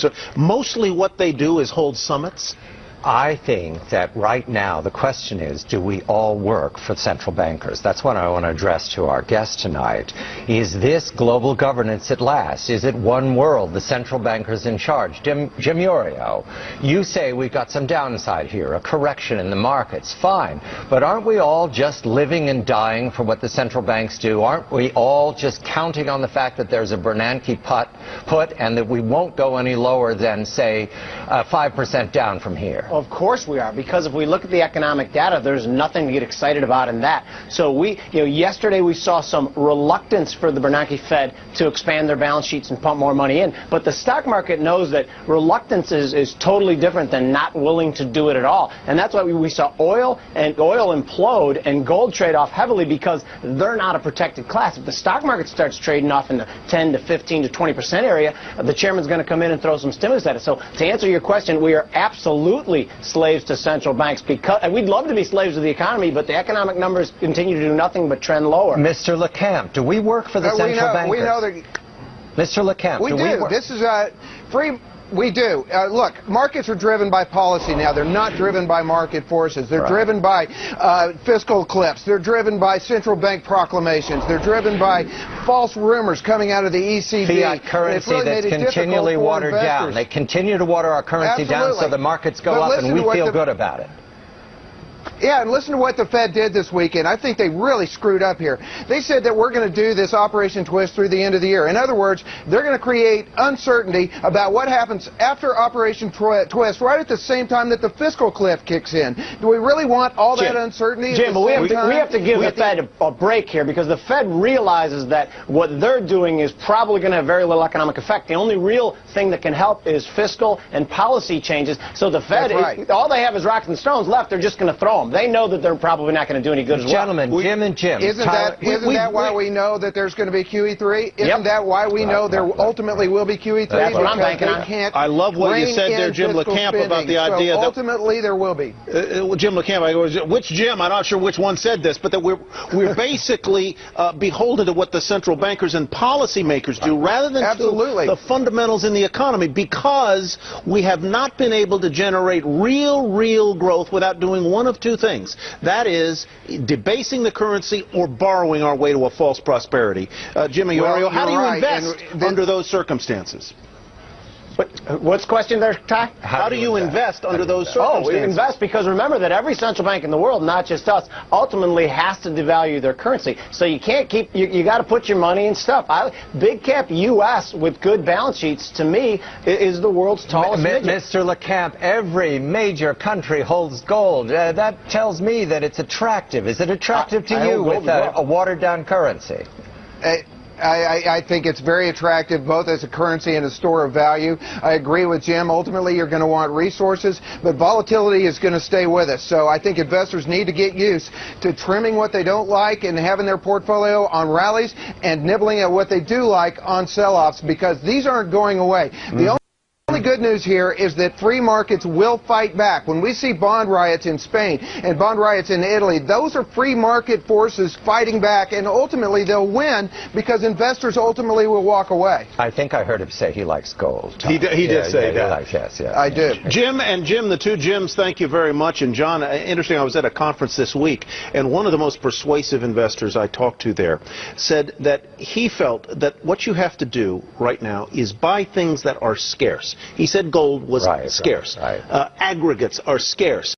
So mostly what they do is hold summits. I think that right now the question is, do we all work for central bankers? That's what I want to address to our guest tonight. Is this global governance at last? Is it one world, the central bankers in charge? Jim Iorio, you say we've got some downside here, a correction in the markets. Fine. But aren't we all just living and dying for what the central banks do? Aren't we all just counting on the fact that there's a Bernanke put and that we won't go any lower than, say, 5% down from here? Of course we are, because if we look at the economic data, there's nothing to get excited about in that. So yesterday we saw some reluctance for the Bernanke Fed to expand their balance sheets and pump more money in. But the stock market knows that reluctance is totally different than not willing to do it at all. And that's why we saw oil implode and gold trade off heavily, because they're not a protected class. If the stock market starts trading off in the 10 to 15 to 20% area, the chairman's going to come in and throw some stimulus at it. So to answer your question, we are absolutely slaves to central banks, because we'd love to be slaves of the economy, but the economic numbers continue to do nothing but trend lower. Mr. LeCamp, do we work for the central bankers? We know that. Mr. LeCamp, we do. This is free. We do. Look, markets are driven by policy now. They're not driven by market forces. They're driven by fiscal cliffs. They're driven by central bank proclamations. They're driven by false rumors coming out of the ECB. Fiat currency that's continually watered down. They continue to water our currency down so the markets go up and we feel good about it. Yeah, and listen to what the Fed did this weekend. I think they really screwed up here. They said that we're going to do this Operation Twist through the end of the year. In other words, they're going to create uncertainty about what happens after Operation Twist, right at the same time that the fiscal cliff kicks in. Do we really want all that uncertainty? Jim, but we have to give the Fed a break here, because the Fed realizes that what they're doing is probably going to have very little economic effect. The only real thing that can help is fiscal and policy changes. So the Fed, all they have is rocks and stones left. They're just going to throw them. They know that they're probably not going to do any good as well. Gentlemen, Jim and Jim. Isn't that why we know that there's going to be QE3? Isn't that why we know there ultimately will be QE3? That's what I'm banking on. I love what you said there, Jim LeCamp, about the idea that ultimately there will be. Jim LeCamp, which Jim? I'm not sure which one said this, but that we're basically beholden to what the central bankers and policymakers do, rather than to the fundamentals in the economy, because we have not been able to generate real growth without doing one of two things. That is debasing the currency or borrowing our way to a false prosperity. Jim Iorio, how do you invest under those circumstances? What's the question there, Ty? How do you invest under those circumstances? We invest because remember that every central bank in the world, not just us, ultimately has to devalue their currency. So you can't keep, you got to put your money in stuff. Big cap U.S. with good balance sheets, to me, is the world's tallest midget. Mr. LeCamp, every major country holds gold. That tells me that it's attractive. Is it attractive to you with a watered-down currency? I think it's very attractive, both as a currency and a store of value. I agree with Jim. Ultimately, you're going to want resources, but volatility is going to stay with us. So I think investors need to get used to trimming what they don't like and having their portfolio on rallies and nibbling at what they do like on sell-offs, because these aren't going away. The only good news here is that free markets will fight back. When we see bond riots in Spain and bond riots in Italy, those are free market forces fighting back, and ultimately they'll win because investors ultimately will walk away. I think I heard him say he likes gold. He did say that. Yes. I do. Jim, the two Jims, thank you very much. And John, interesting, I was at a conference this week, and one of the most persuasive investors I talked to there said that he felt that what you have to do right now is buy things that are scarce. He said gold was scarce. Aggregates are scarce.